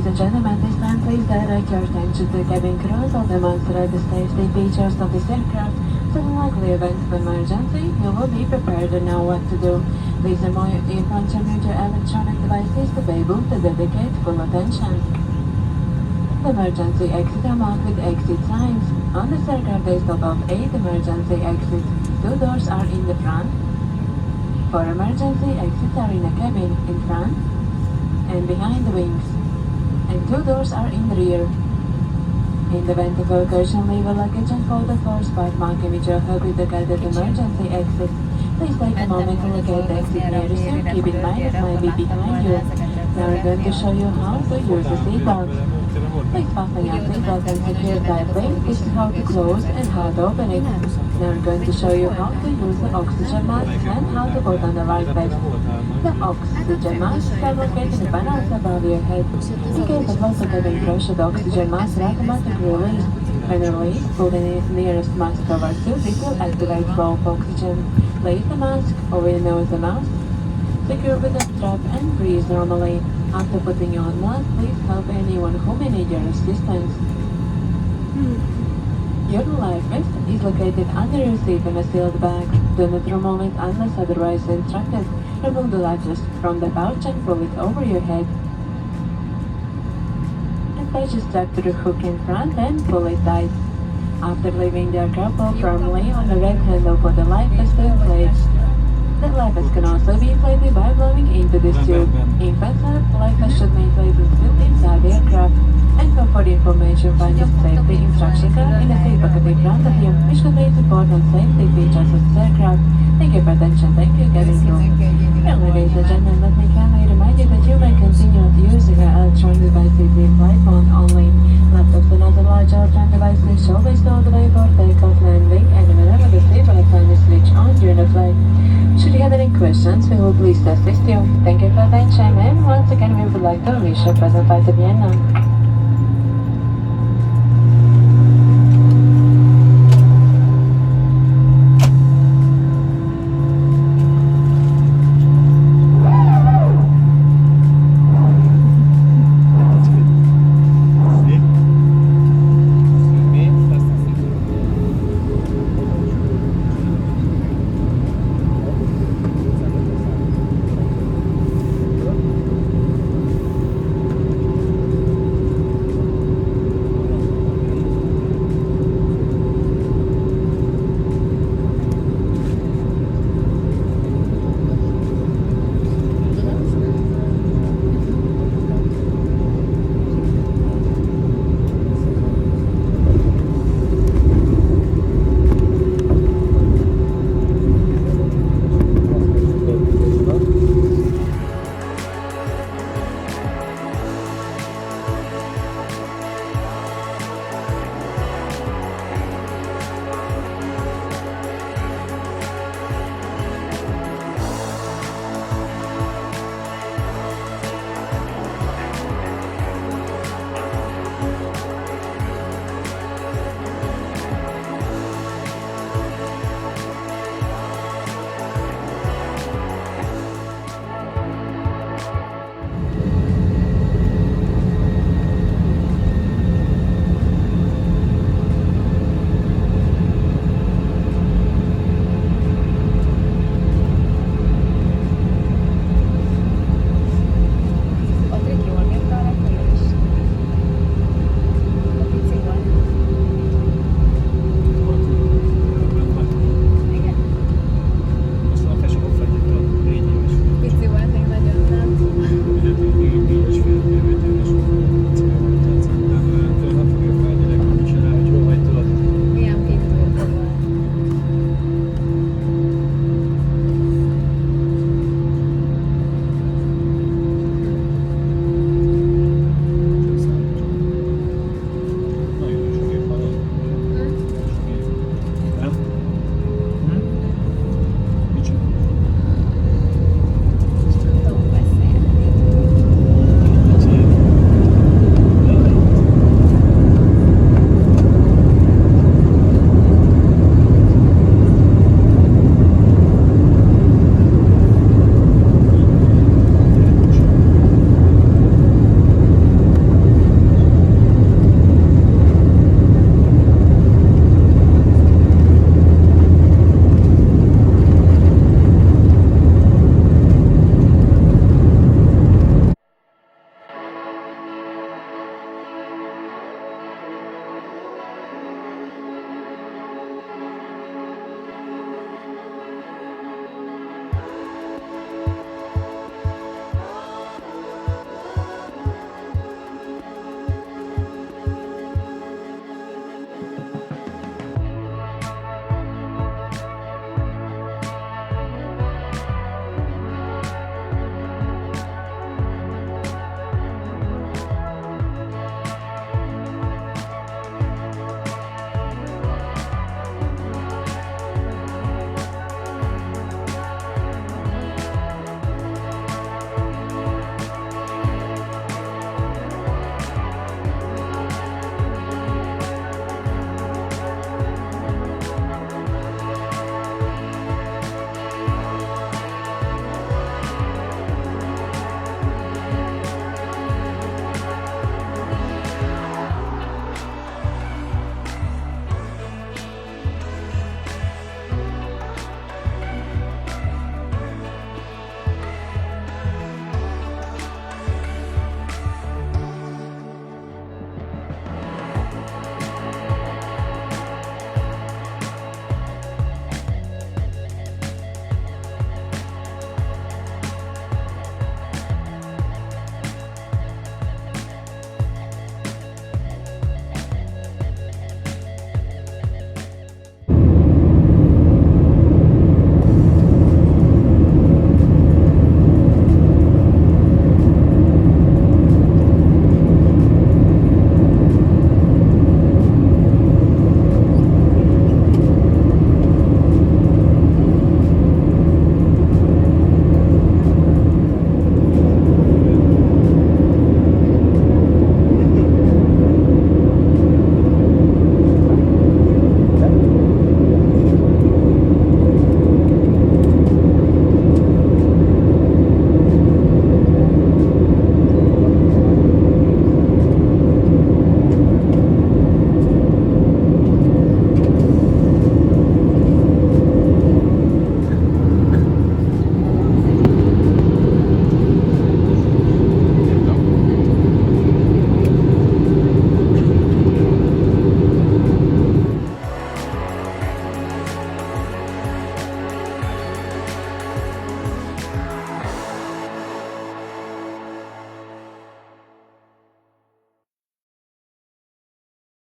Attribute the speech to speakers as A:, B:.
A: Ladies and gentlemen, this time please direct your attention to the cabin crew to demonstrate the safety features of this aircraft. So in likely event of emergency, you will be prepared to know what to do. Please inform your electronic devices to be able to dedicate full attention. The emergency exits are marked with exit signs. On this aircraft there is a total of 8 emergency exits. 2 doors are in the front. 4 emergency exits are in the cabin in front and behind the wings, and 2 doors are in the rear. In the event of evacuation, leave a luggage and fold the floor spot marking which will help you to get the emergency exit. Please take a moment to locate the exit nearest you. Keep in mind it might be behind you. Now we're going to show you how to use the seatbelt. Please fasten your seatbelt and secure it tightly. This is how to close and how to open it. Now we're going to show you how to use the oxygen mask and how to put on the right vest. The oxygen masks are located in the panels above your head. In case of loss of cabin pressure, the oxygen mask will automatically release. When released, pull the nearest mask towards you. This will activate flow of oxygen. Place the mask over your nose and mouth. Secure with a strap and breathe normally. After putting on mask, please help anyone who may need your assistance. Your life vest is located under your seat in a sealed bag. Do not remove it unless otherwise instructed. Remove the life vest from the pouch and pull it over your head. Attach the strap to the hook in front and pull it tight. After leaving the aircraft, pull firmly on the red handle for the life vest to inflate. The life vest can also be inflated by blowing into this tube. Infants and life vest should be inflated still inside the aircraft. And for further information, find the safety instruction card in the seat pocket in front of you, which contains important safety features of this aircraft. Thank you for attention. Thank you, cabin crew. Well, ladies and gentlemen, let me kindly remind you that you may continue to use your electronic devices in flight mode only. Laptops and other large electronic devices shall be stored away for takeoff, landing, and whenever the seatbelt sign is switched on during the flight. Should you have any questions, we will please assist you. Thank you for attention, and once again we would like to wish you a pleasant flight to Vienna.